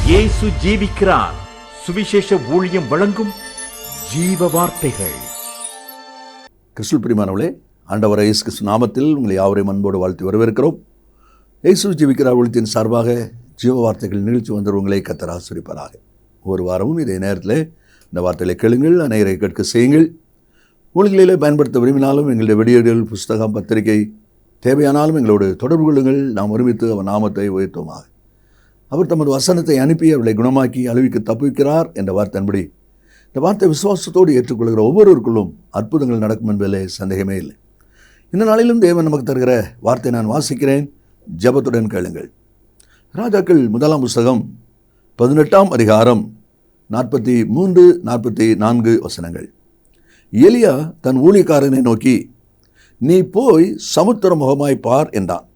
இயேசு ஜீவிக்கிறார். சுவிசேஷ ஊழியம் வழங்கும் ஜீவ வார்த்தைகள். கிறிஸ்துவில் பிரியமானவர்களே, ஆண்டவர் இயேசு கிறிஸ்து நாமத்தில் உங்களை யாவரையும் அன்போடு வாழ்த்தி வரவேற்கிறோம். இயேசு ஜீவிக்கிறார் ஊழியத்தின் சார்பாக ஜீவ வார்த்தைகள் நிகழ்ச்சி வந்தவர்களை கர்த்தர் ஆசீர்வதிப்பாராக. ஒவ்வொரு வாரமும் இதே நேரத்தில் இந்த வார்த்தைகளை கேளுங்கள், அநேகரை கேட்க செய்யுங்கள். ஊழியங்களிலே பயன்படுத்த விரும்பினாலும் எங்களுடைய வெளியீடுகள், புஸ்தகம், பத்திரிகை தேவையானாலும் எங்களோடு தொடர்பு கொள்ளுங்கள். நாம் ஒருமித்து அவர் நாமத்தை உயர்த்துவோமாக. அவர் தமது வசனத்தை அனுப்பி அவர்களை குணமாக்கி அழிவுக்கு தப்புவிக்கிறார் என்ற வார்த்தையின்படி இந்த வார்த்தை விசுவாசத்தோடு ஏற்றுக்கொள்கிற ஒவ்வொருவருக்குள்ளும் அற்புதங்கள் நடக்கும் என்பதிலே சந்தேகமே இல்லை. இந்த நாளிலும் தேவன் நமக்கு தருகிற வார்த்தை நான் வாசிக்கிறேன். ஜெபத்துடன் கேளுங்கள். ராஜாக்கள் 1 புஸ்தகம் 18 அதிகாரம் 43, 44 வசனங்கள். எலியா தன் ஊழியக்காரனை நோக்கி, நீ போய் சமுத்திர முகமாய் பார் என்றான்.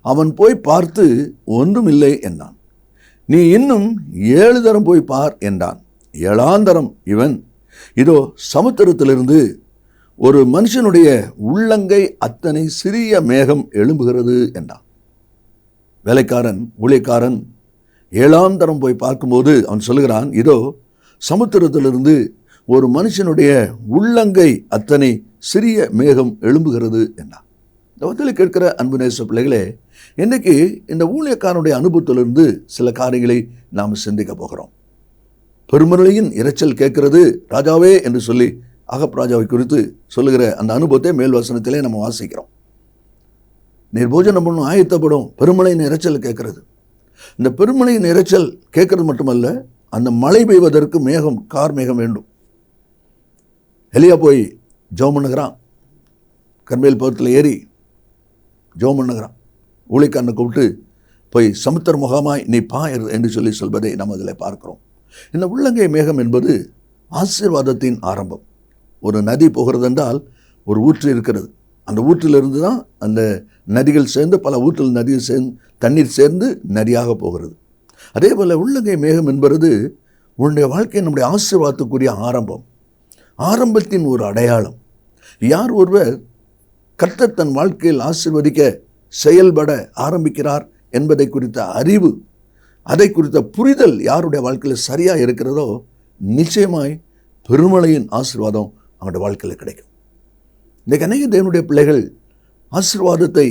அவன் போய் பார்த்து ஒன்றுமில்லை என்றான். நீ இன்னும் 7 தரம் போய் பார் என்றான். 7ஆம் தரம் இவன், இதோ சமுத்திரத்திலிருந்து ஒரு மனுஷனுடைய உள்ளங்கை அத்தனை சிறிய மேகம் எழும்புகிறது என்றான். வேலைக்காரன், ஊழியக்காரன் 7ஆம் தரம் போய் பார்க்கும்போது அவன் சொல்லுகிறான், இதோ சமுத்திரத்திலிருந்து ஒரு மனுஷனுடைய உள்ளங்கை அத்தனை சிறிய மேகம் எழும்புகிறது என்றான். இந்த வந்தலை கேட்கிற அன்பு நேச பிள்ளைகளே, இன்றைக்கு இந்த ஊழியக்காரனுடைய அனுபவத்திலிருந்து சில காரியங்களை நாம் சிந்திக்க போகிறோம். பெருமழையின் இரைச்சல் கேட்கிறது ராஜாவே என்று சொல்லி அகப் ராஜாவை குறித்து சொல்லுகிற அந்த அனுபவத்தை மேல் வசனத்திலே நம்ம வாசிக்கிறோம். நீர் போஜனம் பண்ணும் ஆயத்தப்படும், பெருமழையின் இரைச்சல் கேட்கிறது. இந்த பெருமழையின் இரைச்சல் கேட்கறது மட்டுமல்ல, அந்த மழை பெய்வதற்கு மேகம், கார் மேகம் வேண்டும். எலியா போய் ஜெபம் பண்ணுகிறான். கர்மேல் பர்வதத்தில் ஏறி ஜெபம் பண்ணுகிறான். ஊழியக்காரனை கூப்பிட்டு போய் சமுத்திர முகமாய் நீ பார் என்று சொல்லி சொல்வதை நாம் அதில் பார்க்கிறோம். இந்த உள்ளங்கை மேகம் என்பது ஆசீர்வாதத்தின் ஆரம்பம். ஒரு நதி போகிறது என்றால் ஒரு ஊற்று இருக்கிறது. அந்த ஊற்றிலிருந்து தான் அந்த நதிகள் சேர்ந்து பல ஊற்றில் நதிகள் சேர்ந்து தண்ணீர் சேர்ந்து நதியாக போகிறது. அதே போல் உள்ளங்கை மேகம் என்பது உன்னுடைய வாழ்க்கை நம்முடைய ஆசீர்வாதத்துக்குரிய ஆரம்பம், ஆரம்பத்தின் ஒரு அடையாளம். யார் ஒருவர் கர்த்தர் தன் வாழ்க்கையில் ஆசீர்வதிக்க செயல்பட ஆரம்பிக்கிறார் என்பதை குறித்த அறிவு, அதை குறித்த புரிதல் யாருடைய வாழ்க்கையில் சரியாக இருக்கிறதோ நிச்சயமாய் பெருமழையின் ஆசீர்வாதம் அவனுடைய வாழ்க்கையில் கிடைக்கும். இன்றைக்கு அநேக தேவனுடைய பிள்ளைகள் ஆசீர்வாதத்தை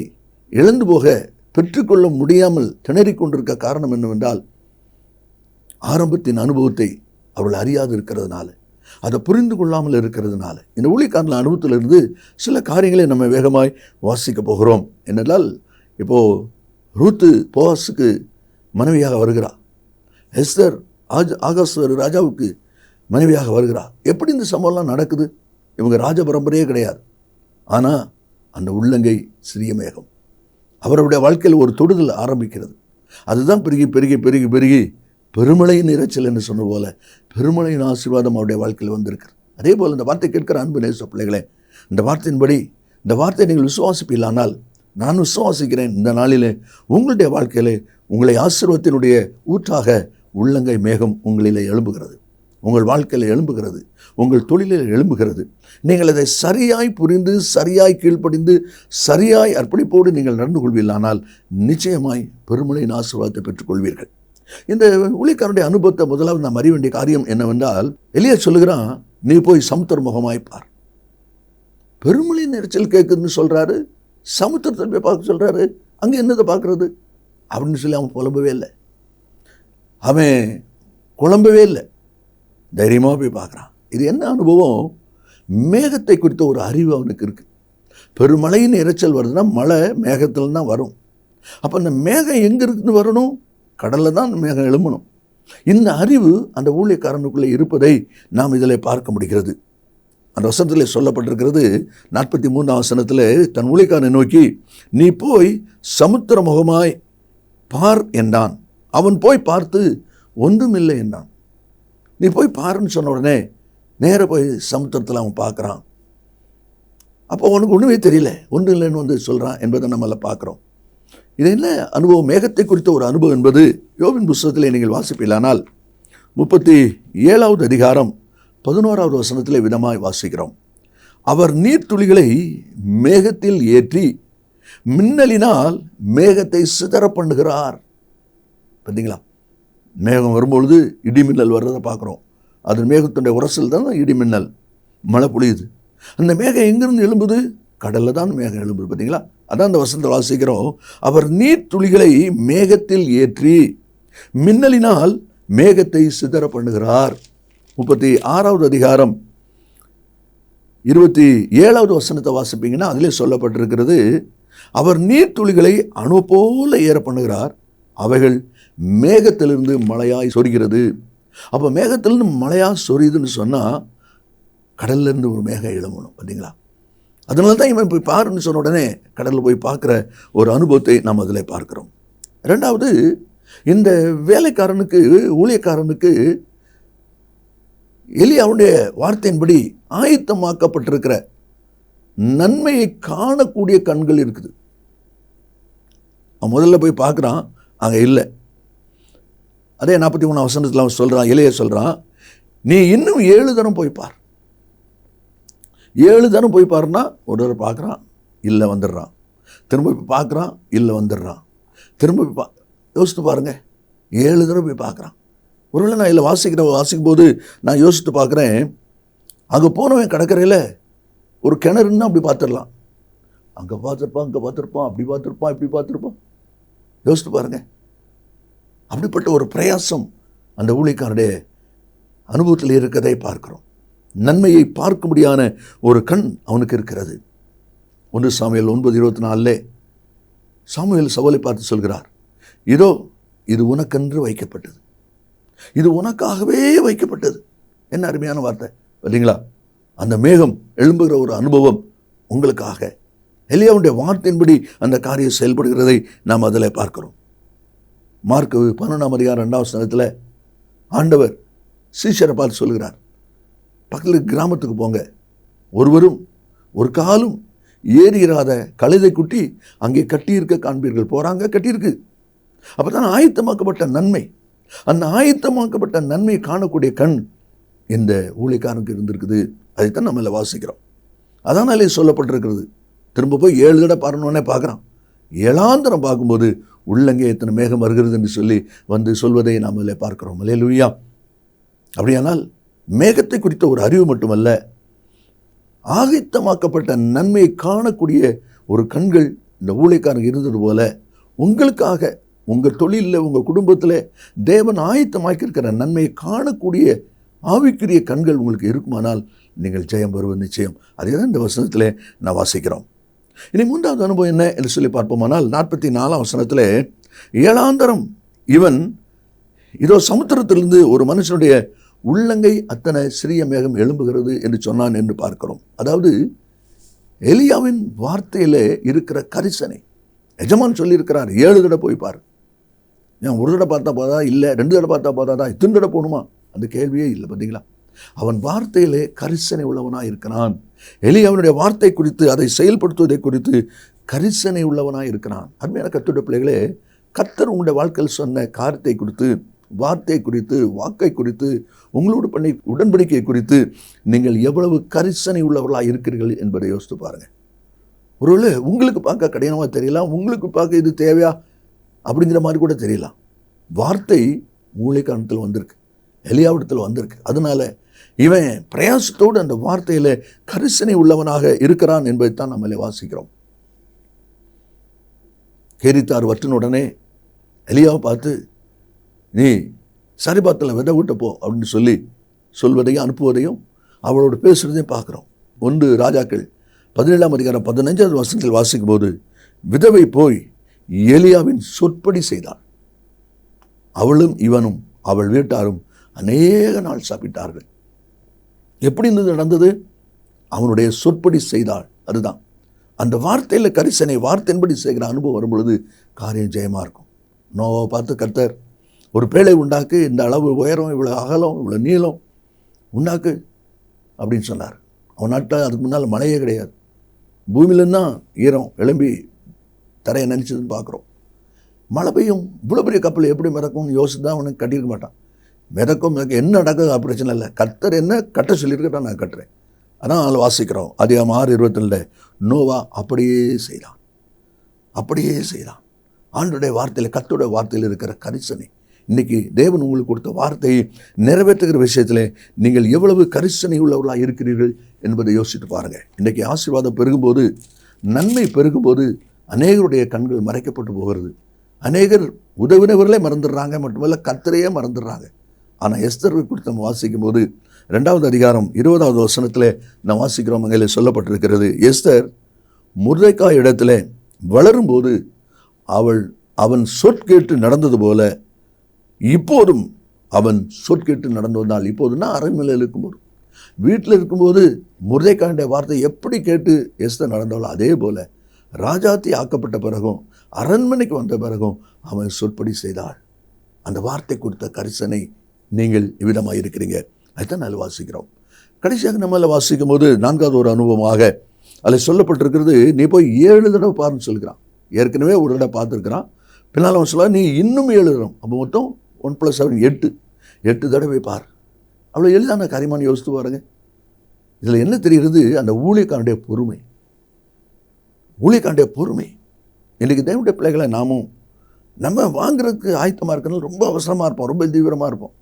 இழந்து போக பெற்றுக்கொள்ள முடியாமல் திணறிக் கொண்டிருக்க காரணம் என்னவென்றால், ஆரம்பத்தின் அனுபவத்தை அவள் அறியாது இருக்கிறதுனால, அதை புரிந்து கொள்ளாமல் இருக்கிறதுனால. இந்த ஊழியக்காரன் அனுபவத்திலிருந்து சில காரியங்களை நம்ம வேகமாய் வாசிக்க போகிறோம். என்னென்றால், இப்போது ரூத்து போவாஸுக்கு மனைவியாக வருகிறார். எஸ்தர் ஆகாஸ்வர் ராஜாவுக்கு மனைவியாக வருகிறார். எப்படி இந்த சம்பவம்லாம் நடக்குது? இவங்க ராஜ பரம்பரையே கிடையாது. ஆனால் அந்த உள்ளங்கை சிறிய மேகம் அவருடைய வாழ்க்கையில் ஒரு தொடுதல் ஆரம்பிக்கிறது. அதுதான் பெருகி பெருகி பெருகி பெருகி பெருமழையின் இரைச்சல் என்று சொன்ன போல பெருமழையின் ஆசீர்வாதம் அவருடைய வாழ்க்கையில் வந்திருக்கிறது. அதே போல் இந்த வார்த்தை கேட்கிற அன்பு நேச பிள்ளைகளே, இந்த வார்த்தையின்படி இந்த வார்த்தை நீங்கள் விசுவாசிப்பீர்களானால், நான் விசுவாசிக்கிறேன், இந்த நாளிலே உங்களுடைய வாழ்க்கையிலே உங்களை ஆசீர்வாதத்தினுடைய ஊற்றாக உள்ளங்கை மேகம் உங்களிலே எழும்புகிறது, உங்கள் வாழ்க்கையில் எழும்புகிறது, உங்கள் தொழிலில் எழும்புகிறது. நீங்கள் அதை சரியாய் புரிந்து, சரியாய் கீழ்ப்படிந்து, சரியாய் அர்ப்பணிப்போடு நீங்கள் நடந்து கொள்வீர்களானால் நிச்சயமாய் பெருமழையின் ஆசீர்வாதத்தை பெற்றுக்கொள்வீர்கள். இந்த ஊழியக்காரனுடைய அனுபவத்தை முதலாவது நாம் அறிய வேண்டிய காரியம் என்னவென்றால், எலியா சொல்லுகிறான், நீ போய் சமுத்திர முகமாய் பார். பெருமழையின் இரைச்சல் கேட்குதுன்னு சொல்கிறாரு, சமுத்திரத்தை போய் பார்க்க சொல்கிறாரு. அங்கே என்னதை பார்க்குறது அப்படின்னு சொல்லி அவன் புலம்பவே இல்லை. அவன் குழம்பவே இல்லை, தைரியமாக போய் பார்க்குறான். இது என்ன அனுபவம்? மேகத்தை குறித்த ஒரு அறிவு அவனுக்கு இருக்குது. பெருமழையின் இரைச்சல் வருதுன்னா மழை மேகத்தில் தான் வரும். அப்போ அந்த மேகம் எங்கே இருக்குன்னு வரணும்? கடலில் தான் மேகம் எழும்பணும். இந்த அறிவு அந்த ஊழியக்காரனுக்குள்ளே இருப்பதை நாம் இதில் பார்க்க முடிகிறது. அந்த வசனத்தில் சொல்லப்பட்டிருக்கிறது, 43 வசனத்தில் தன் ஊழியக்காரனை நோக்கி, நீ போய் சமுத்திர முகமாய் பார் என்றான். அவன் போய் பார்த்து ஒன்றுமில்லை என்றான். நீ போய் பாருன்னு சொன்ன உடனே நேராக போய் சமுத்திரத்தில் அவன் பார்க்குறான். அப்போ அவனுக்கு ஒன்றுமே தெரியல, ஒன்றும் இல்லைன்னு வந்து சொல்கிறான் என்பதை நம்மள பார்க்குறோம். இது என்ன அனுபவம்? மேகத்தை குறித்த ஒரு அனுபவம் என்பது யோபின் புஸ்தகத்தில் நீங்கள் வாசிப்பீர்களானால் 37வது அதிகாரம் 11வது வசனத்தில் விதமாய் வாசிக்கிறோம். அவர் நீர்த்துளிகளை மேகத்தில் ஏற்றி மின்னலினால் மேகத்தை சிதற பண்ணுகிறார். பார்த்தீங்களா? மேகம் வரும்பொழுது இடிமின்னல் வர்றதை பார்க்குறோம். அது மேகத்துடைய உரசல் தான் இடிமின்னல், மழை பொழியுது. அந்த மேகம் எங்கிருந்து எழும்புது? கடலில் தான் மேகம் எழும்புது. பார்த்தீங்களா? அதான் அந்த வசனத்தை வாசிக்கிறோம். அவர் நீர்த்துளிகளை மேகத்தில் ஏற்றி மின்னலினால் மேகத்தை சிதற பண்ணுகிறார். 36வது அதிகாரம் 27வது வசனத்தை வாசிப்பீங்கன்னா அதிலே சொல்லப்பட்டிருக்கிறது, அவர் நீர்த்துளிகளை அணு போல ஏற பண்ணுகிறார், அவைகள் மேகத்திலிருந்து மழையாய் சொரிகிறது. அப்போ மேகத்திலிருந்து மழையாக சொரியுதுன்னு சொன்னால் கடல்லேருந்து ஒரு மேகம் எழும்பணும். பார்த்தீங்களா? அதனால தான் இவன் போய் பாருன்னு சொன்ன உடனே கடலில் போய் பார்க்குற ஒரு அனுபவத்தை நாம் அதில் பார்க்குறோம். ரெண்டாவது, இந்த வேலைக்காரனுக்கு, ஊழியக்காரனுக்கு எலியாவுடைய வார்த்தையின்படி ஆயத்தமாக்கப்பட்டிருக்கிற நன்மையை காணக்கூடிய கண்கள் இருக்குது. அவன் முதல்ல போய் பார்க்குறான், அங்கே இல்லை. அதே 43 வசனத்தில் அவன் சொல்கிறான், எலியா சொல்கிறான், நீ இன்னும் 7 தரம் போய் பார். 7 தரம் போய் பாருன்னா ஒரு தடவை பார்க்குறான், இல்லை வந்துடுறான். திரும்ப போய் பார்க்குறான், இல்லை வந்துடுறான். திரும்ப போய் யோசித்து பாருங்கள், 7 தடவை போய் பார்க்குறான். ஒருவேளை நான் இல்லை வாசிக்கும் போது நான் யோசித்து பார்க்குறேன், அங்கே போனவன் கடற்கரையில் ஒரு கிணறுன்னா அப்படி பார்த்துடலாம், அங்கே பார்த்துருப்பான், இங்கே பார்த்துருப்பான், அப்படி பார்த்துருப்பான், இப்படி பார்த்துருப்பான். யோசித்து பாருங்கள். அப்படிப்பட்ட ஒரு பிரயாசம் அந்த ஊழியக்காரனுடைய அனுபவத்தில் இருக்கிறதை பார்க்கிறோம். நன்மையை பார்க்கும்படியான ஒரு கண் அவனுக்கு இருக்கிறது. 1 சாமுவேல் 9:24 சாமுவேல் சவுலை பார்த்து சொல்கிறார், இதோ இது உனக்கென்று வைக்கப்பட்டது, இது உனக்காகவே வைக்கப்பட்டது. என்ன அருமையான வார்த்தை பார்த்தீங்களா? அந்த மேகம் எழும்புகிற ஒரு அனுபவம் உங்களுக்காக. எலியாவுடைய வார்த்தையின்படி அந்த காரியம் செயல்படுகிறதை நாம் அதில் பார்க்கிறோம். மார்க் 11ஆம் அதிகாரம் 2ஆம் வசனத்தில் ஆண்டவர் சீஷரை பார்த்து சொல்கிறார், பக்கத்தில் கிராமத்துக்கு போங்க, ஒருவரும் ஒரு காலும் ஏறியிராத கழுதை குட்டி அங்கே கட்டியிருக்க காண்பீர்கள். போகிறாங்க, கட்டியிருக்கு. அப்போ தான் ஆயத்தமாக்கப்பட்ட நன்மை, அந்த ஆயத்தமாக்கப்பட்ட நன்மையை காணக்கூடிய கண் இந்த ஊழியக்காரனுக்கு இருந்திருக்குது. அதைத்தான் நம்ம இதில் வாசிக்கிறோம். அதனாலே சொல்லப்பட்டிருக்கிறது. திரும்ப போய் 7 தடவை பாருன்னே பார்க்குறான். 7ஆம் தரம் பார்க்கும்போது உள்ளங்கே எத்தனை மேகம் வருகிறது என்று சொல்லி வந்து சொல்வதை நாம் இதில் பார்க்கிறோம். அல்லேலூயா. அப்படியானால் மேகத்தை குறித்த ஒரு அறிவு மட்டுமல்ல, ஆயத்தமாக்கப்பட்ட நன்மையை காணக்கூடிய ஒரு கண்கள் இந்த ஊழியக்காரங்க இருந்தது போல உங்களுக்காக உங்கள் தொழிலில், உங்கள் குடும்பத்தில் தேவன் ஆயத்தமாக்கியிருக்கிற நன்மையை காணக்கூடிய ஆவிக்குரிய கண்கள் உங்களுக்கு இருக்குமானால் நீங்கள் ஜெயம் பெறுவது நிச்சயம். அதே தான் இந்த வசனத்தில் நான் வாசிக்கிறோம். இனி 3வது அனுபவம் என்ன என்று சொல்லி பார்ப்போமானால் 44ஆம் வசனத்தில் 7ஆம் தரம் இவன் இதோ சமுத்திரத்திலிருந்து ஒரு மனுஷனுடைய உள்ளங்கை அத்தனை சிறிய மேகம் எழும்புகிறது என்று சொன்னான் என்று பார்க்கிறோம். அதாவது எலியாவின் வார்த்தையில் இருக்கிற கரிசனை எஜமான் சொல்லியிருக்கிறார், 7 தடவை போய் பாரு. ஏன் ஒரு தடவை பார்த்தா போதா? இல்லை 2 தடவை பார்த்தா போதாதா? இத்தனை தடவை போகணுமா? அந்த கேள்வியே இல்லை. பார்த்தீங்களா? அவன் வார்த்தையிலே கரிசனை உள்ளவனாக இருக்கிறான். எலியாவினுடைய வார்த்தை குறித்து, அதை செயல்படுத்துவதை குறித்து கரிசனை உள்ளவனாக இருக்கிறான். அருமையான கர்த்தருடைய பிள்ளைகளே, கர்த்தர் உங்களுடைய வாழ்க்கையில் சொன்ன காரியத்தை குறித்து, வார்த்தை குறித்து, வாக்கை குறித்து, உங்களோடு பண்ணி உடன்படிக்கை குறித்து நீங்கள் எவ்வளவு கரிசனை உள்ளவர்களாக இருக்கிறீர்கள் என்பதை யோசித்து பாருங்கள். ஒருவேளை உங்களுக்கு பார்க்க கடினமாக தெரியலாம், உங்களுக்கு பார்க்க இது தேவையா அப்படிங்கிற மாதிரி கூட தெரியலாம். வார்த்தை ஊழியக்காரத்தில் வந்திருக்கு, எலியாவிடத்தில் வந்திருக்கு. அதனால இவன் பிரயாசத்தோடு அந்த வார்த்தையில் கரிசனை உள்ளவனாக இருக்கிறான் என்பதைத்தான் நம்மளே வாசிக்கிறோம். கேரித்தார் வற்றின உடனே எலியாவை பார்த்து, நீ சரிபாத்தில் விதை விட்ட போ அப்படின்னு சொல்லி சொல்வதையும் அனுப்புவதையும் அவளோடு பேசுகிறதையும் பார்க்குறோம். 1 ராஜாக்கள் 17ஆம் அதிகாரம் 15வது வசனத்தில் வாசிக்கும் போது, விதவை போய் எலியாவின் சொற்படி செய்தாள், அவளும் இவனும் அவள் வீட்டாரும் அநேக நாள் சாப்பிட்டார்கள். எப்படி நடந்தது? அவனுடைய சொற்படி செய்தாள். அதுதான் அந்த வார்த்தையில் கரிசனை, வார்த்தையின்படி செய்கிற அனுபவம் வரும்பொழுது காரியம் ஜெயமாக இருக்கும். நோவை பார்த்து கர்த்தர் ஒரு பேழை உண்டாக்கு, இந்த அளவு உயரம், இவ்வளோ அகலம், இவ்வளோ நீளம் உண்டாக்கு அப்படின்னு சொன்னார். அவன் நாட்டில் அதுக்கு முன்னால் மழையே கிடையாது, பூமியிலேருந்து தான் ஈரம் எழும்பி தரையை நினச்சதுன்னு பார்க்குறோம். மழை பெய்யும், இவ்வளோ பெரிய கப்பல் எப்படி மிதக்கும்னு யோசித்து தான் அவனுக்கு கட்டியிருக்க மாட்டான். மிதக்கும் என்ன நடக்குது பிரச்சனை இல்லை, கர்த்தர் என்ன கட்ட சொல்லியிருக்கட்டா நான் கட்டுறேன். அதான் அதில் வாசிக்கிறோம். அதிகாரம் 6:22 நோவா அப்படியே செய்தான். ஆண்டுடைய வார்த்தையில், கர்த்தருடைய வார்த்தையில் இருக்கிற கரிசனை இன்னைக்கு தேவன் உங்களுக்கு கொடுத்த வார்த்தையை நிறைவேற்றுகிற விஷயத்தில் நீங்கள் எவ்வளவு கரிசனை உள்ளவர்களாக இருக்கிறீர்கள் என்பதை யோசித்து பாருங்கள். இன்றைக்கி ஆசீர்வாதம் பெருகும்போது, நன்மை பெருகும்போது அநேகருடைய கண்கள் மறைக்கப்பட்டு போகிறது. அநேகர் உதவினவர்களே மறந்துடுறாங்க, மட்டுமல்ல கர்த்தரையே மறந்துடுறாங்க. ஆனால் எஸ்தர் குறித்து நம்ம வாசிக்கும் போது 2வது அதிகாரம் 20வது வசனத்தில் நாம் வாசிக்கிறோம். அங்கே சொல்லப்பட்டிருக்கிறது, எஸ்தர் முர்தெக்காய் இடத்துல வளரும்போது அவன் சொற்கேட்டு நடந்தது போல இப்போதும் அவன் சொற்கேட்டு நடந்து வந்தால், இப்போதுன்னா அரண்மனையில் இருக்கும்போது, வீட்டில் இருக்கும்போது முர்தெக்காயுடைய வார்த்தை எப்படி கேட்டு எஸ்தர் நடந்தாலோ அதே போல் ராஜாத்தி ஆக்கப்பட்ட பிறகும் அரண்மனைக்கு வந்த பிறகும் அவன் சொற்படி செய்தாள். அந்த வார்த்தை கொடுத்த கரிசனை நீங்கள் இவ்விதமாக இருக்கிறீங்க. அதுதான் அதில் வாசிக்கிறோம். கடைசியாக நம்மள வாசிக்கும் போது 4வது ஒரு அனுபவமாக அதில் சொல்லப்பட்டிருக்கிறது, நீ போய் 7 தடவை பாருன்னு சொல்கிறான். ஏற்கனவே ஒரு தடவை பார்த்துருக்கிறான். பின்னால் அவன் சொல்ல, நீ இன்னும் 7 தடவை, அப்போ மொத்தம் 1 + 7 8 தடவை பார். அவ்வளோ எளிதான காரியமான யோசித்து பாருங்க. இதில் என்ன தெரிகிறது? அந்த ஊழியக்காரனுடைய பொறுமை. ஊழியக்காரனுடைய பொறுமை. இன்றைக்கு தேவனுடைய பிள்ளைகளை நம்ம வாங்குறதுக்கு ஆயத்தமாக இருக்கணும். ரொம்ப அவசரமாக இருப்போம், ரொம்ப தீவிரமாக இருப்போம்.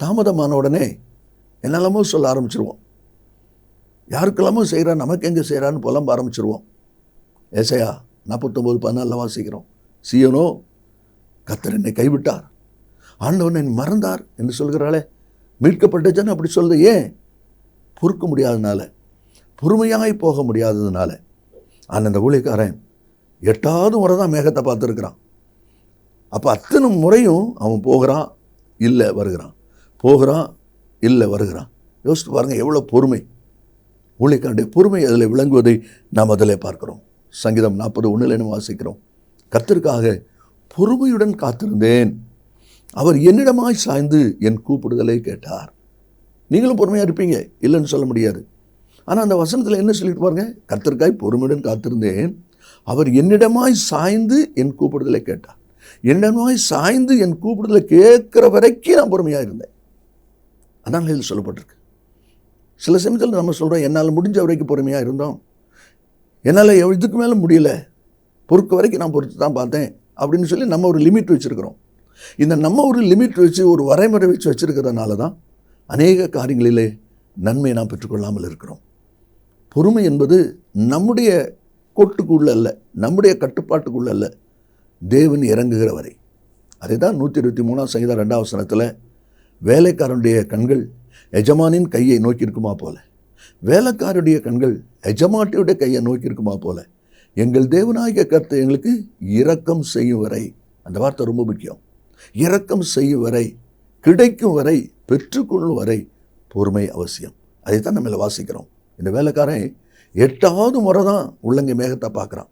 தாமதமான உடனே என்னெல்லாமோ சொல்ல ஆரம்பிச்சிருவோம். யாருக்கெல்லாமோ செய்கிறான், நமக்கு எங்கே செய்கிறான்னு புலம்ப ஆரம்பிச்சிருவோம். ஏசாயா 49:14 வாசிக்கிறோம், சீயோனோ கர்த்தர் என்னை கைவிட்டார், ஆண்டவன் என்னை மறந்தார் என்று சொல்கிறாளே. மீட்கப்பட்டச்சன்னு அப்படி சொல்லுது. ஏன்? பொறுக்க முடியாததுனால, பொறுமையாய் போக முடியாததுனால. ஆனால் அந்த ஊழியக்காரன் 8வது முறை தான் மேகத்தை பார்த்துருக்கிறான். அப்போ அத்தனை முறையும் அவன் போகிறான், இல்லை வருகிறான், போகிறான், இல்லை வருகிறான். யோசித்து பாருங்கள் எவ்வளோ பொறுமை. ஊழியக்காரனுடைய பொறுமை அதில் விளங்குவதை நாம் அதில் பார்க்கிறோம். சங்கீதம் 40:1 வாசிக்கிறோம், கர்த்தருக்காக பொறுமையுடன் காத்திருந்தேன், அவர் என்னிடமாய் சாய்ந்து என் கூப்பிடுதலை கேட்டார். நீங்களும் பொறுமையாக இருப்பீங்க, இல்லைன்னு சொல்ல முடியாது. ஆனால் அந்த வசனத்தில் என்ன சொல்லிட்டு பாருங்க, கர்த்தருக்காய் பொறுமையுடன் காத்திருந்தேன், அவர் என்னிடமாய் சாய்ந்து என் கூப்பிடுதலை கேட்டார். என்னிடமாய் சாய்ந்து என் கூப்பிடுதலை கேட்குற வரைக்கும் நான் பொறுமையாக இருந்தேன். அதான் இதில் சொல்லப்பட்டிருக்கு. சில சமயத்தில் நம்ம சொல்கிறோம், என்னால் முடிஞ்ச வரைக்கும் பொறுமையாக இருந்தோம், என்னால் இதுக்கு மேலே முடியல, பொறுக்க வரைக்கும் நான் பொறுத்து தான் பார்த்தேன் அப்படின்னு சொல்லி நம்ம ஒரு லிமிட் வச்சுருக்கிறோம். இந்த நம்ம ஒரு லிமிட் வச்சு, ஒரு வரைமுறை வச்சுருக்கிறதுனால தான் அநேக காரியங்களிலே நன்மையை நாம் பெற்றுக்கொள்ளாமல் இருக்கிறோம். பொறுமை என்பது நம்முடைய கோட்டுக்குள்ள அல்ல, நம்முடைய கட்டுப்பாட்டுக்குள்ள அல்ல, தேவன் இறங்குகிற வரை. அதை தான் 123 சங்கீதம் 2வது வசனத்தில், வேலைக்காரனுடைய கண்கள் எஜமானின் கையை நோக்கியிருக்குமா போல, வேலைக்காரனுடைய கண்கள் எஜமாட்டியுடைய கையை நோக்கியிருக்குமா போல, எங்கள் தேவனாகிய கர்த்தர் எங்களுக்கு இரக்கம் செய்யும் வரை. அந்த வார்த்தை ரொம்ப முக்கியம். இரக்கம் செய்யும் வரை, கிடைக்கும் வரை, பெற்றுக்கொள்ளும் வரை பொறுமை அவசியம். அதை தான் நம்ம வாசிக்கிறோம். இந்த வேலைக்காரன் 8வது முறை தான் உள்ளங்கை மேகத்தை பார்க்குறான்.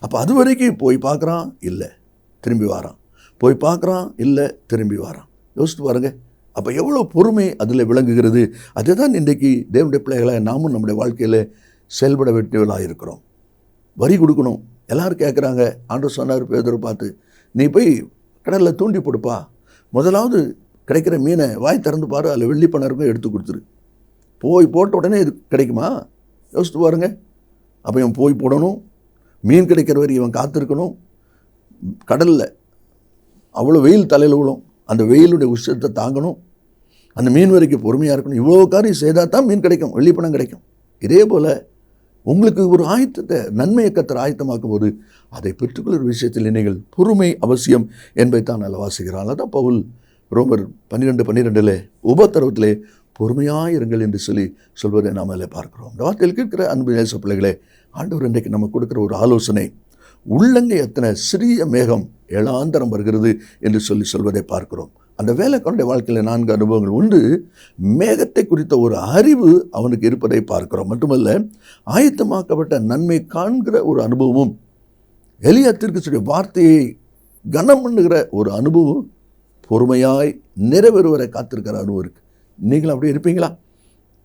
அப்போ அது வரைக்கும் போய் பார்க்குறான், இல்லை திரும்பி வாரான், போய் பார்க்குறான், இல்லை திரும்பி வாரான். யோசித்து பாருங்க, அப்போ எவ்வளோ பொறுமை அதில் விளங்குகிறது. அதுதான் இன்றைக்கு தேவனுடைய பிள்ளைகளை நாமும் நம்முடைய வாழ்க்கையில் செயல்பட வேண்டியவர்களாக இருக்கிறோம். வரி கொடுக்கணும், எல்லோரும் கேட்குறாங்க. ஆண்டவர் சொன்னார் பேதுரு பார்த்து, நீ போய் கடலில் தூண்டி போடுப்பா, முதலாவது கிடைக்கிற மீனை வாய் திறந்து பாரு, அதில் வெள்ளி பணம் இருக்கும், எடுத்து கொடுத்துரு. போய் போட்ட உடனே இது கிடைக்குமா? யோசித்து பாருங்க. அப்போ இவன் போய் போடணும், மீன் கிடைக்கிற வரை இவன் காத்திருக்கணும். கடலில் அவ்வளோ வெயில் தலையில் விழும், அந்த வெயிலுடைய உஷ்ணத்தை தாங்கணும், அந்த மீன் வரைக்கும் பொறுமையாக இருக்கணும். இவ்வளோ காரியம் செய்தால் தான் மீன் கிடைக்கும், வெள்ளி பணம் கிடைக்கும். இதே போல் உங்களுக்கு ஒரு ஆயத்தத்தை, நன்மையை கர்த்தர் ஆயத்தமாக்கும் போது அதை பெற்றுக்கொள்கிற விஷயத்தில் நீங்கள் பொறுமை அவசியம் என்பதை தான் நல்ல வாசிக்கிறான். அதான் பவுல் ரோமர் 12:12 உபத்திரவத்திலே பொறுமையாக இருங்கள் என்று சொல்வதை நாம் அதில் பார்க்கிறோம். இந்த வார்த்தையில் கேட்கிற அன்பு நேச பிள்ளைகளே, ஆண்டவர் இன்றைக்கு நம்ம கொடுக்குற ஒரு ஆலோசனை, உள்ளங்கை எத்தனை சிறிய மேகம் ஏழாந்தரம் வருகிறது என்று சொல்வதை பார்க்கிறோம். அந்த வேலைக்காரனுடைய வாழ்க்கையில் 4 அனுபவங்கள் உண்டு. மேகத்தை குறித்த ஒரு அறிவு அவனுக்கு இருப்பதை பார்க்கிறோம். மட்டுமல்ல, ஆயத்தமாக்கப்பட்ட நன்மை காண்கிற ஒரு அனுபவமும், எலியா தீர்க்கதரிசியுடைய வார்த்தையை கனம் பண்ணுகிற ஒரு அனுபவம், பொறுமையாய் நிறைவேறுவரை காத்திருக்கிற அனுபவம் இருக்குது. நீங்களும் அப்படி இருப்பீங்களா?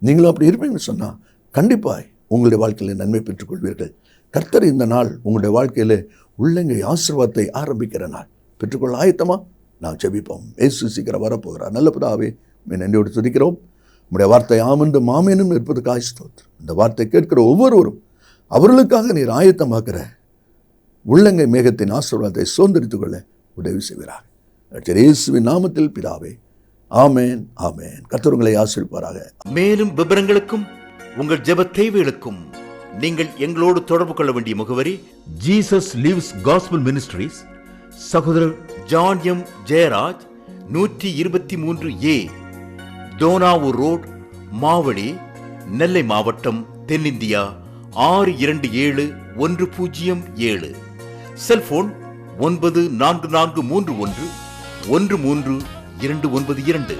நீங்களும் அப்படி இருப்பீங்கன்னு சொன்னால் கண்டிப்பாக உங்களுடைய வாழ்க்கையில் நன்மை பெற்றுக்கொள்வீர்கள். கர்த்தர் இந்த நாள் உங்களுடைய வாழ்க்கையில் உள்ளங்கை ஆசீர்வாதத்தை ஆரம்பிக்கிற நாள். பெற்றுக்கொள்ள ஆயத்தமா? நாம் ஜெபிப்போம். இயேசு சீக்கிரம் வரப்போகிறார். நல்ல பிதாவே, நன்றியோடு துதிக்கிறோம். உங்களுடைய வார்த்தை ஆமென்று மாமேனும் இருப்பதற்காக ஸ்தோத்திரம். இந்த வார்த்தை கேட்கிற ஒவ்வொருவரும் அவர்களுக்காக நீர் ஆயத்தமாக்கிற உள்ளங்கை மேகத்தின் ஆசீர்வாதத்தை சுதந்திரித்துக் கொள்ள உதவி செய்கிறார். இயேசுவின் நாமத்தில் பிதாவே, ஆமேன், ஆமேன். கர்த்தர் உங்களை ஆசீர்வதிப்பாராக. மேலும் விவரங்களுக்கும் உங்கள் ஜெப தேவைகளுக்கும் நீங்கள் எங்களோடு தொடர்பு கொள்ள வேண்டிய முகவரி ஜீசஸ் லிவ்ஸ் காஸ்பல் மினிஸ்ட்ரீஸ், சகோதரர் John M Jeyaraj, 123A Donavur road, Mavadi, Nellai மாவட்டம், தென்னிந்தியா 627107. செல்போன் 9443113292.